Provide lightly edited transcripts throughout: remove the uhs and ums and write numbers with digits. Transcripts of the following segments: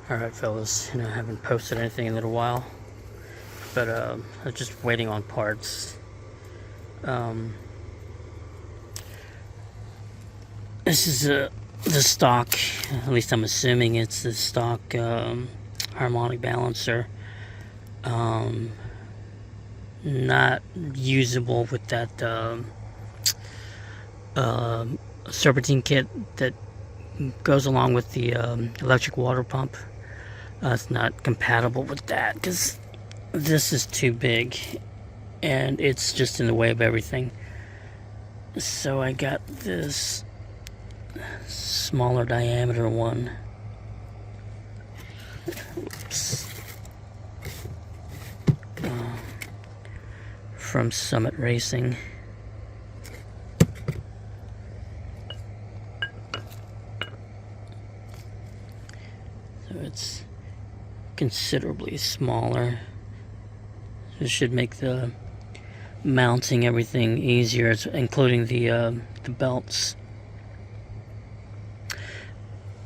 Alright fellas, I haven't posted anything in a little while, but I was just waiting on parts. This is the stock, at least I'm assuming it's the stock harmonic balancer. Not usable with that serpentine kit that goes along with the electric water pump. It's not compatible with that because this is too big and it's just in the way of everything. So I got this smaller diameter one. Oops. From Summit Racing. So it's considerably smaller. This should make the mounting everything easier, including the belts.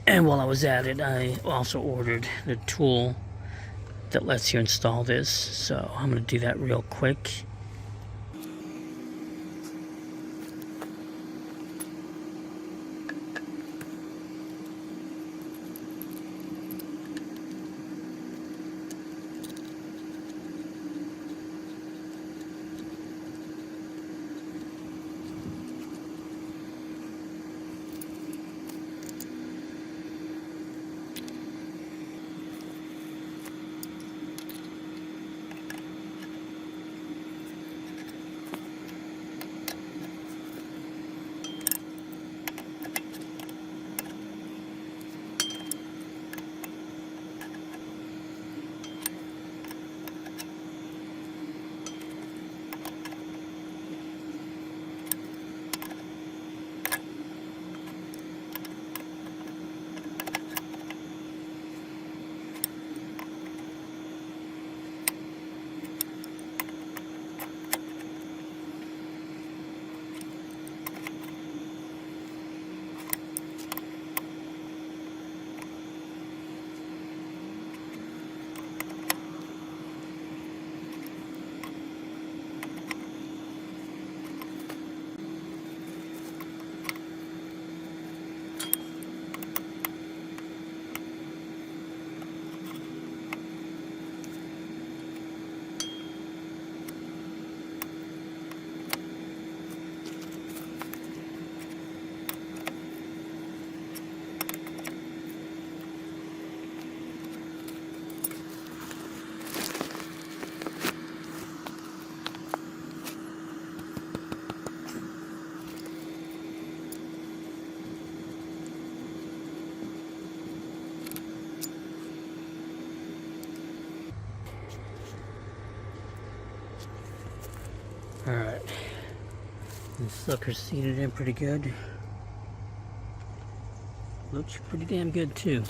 And while I was at it, I also ordered the tool that lets you install this. So I'm going to do that real quick. Alright, this sucker's seated in pretty good. Looks pretty damn good too.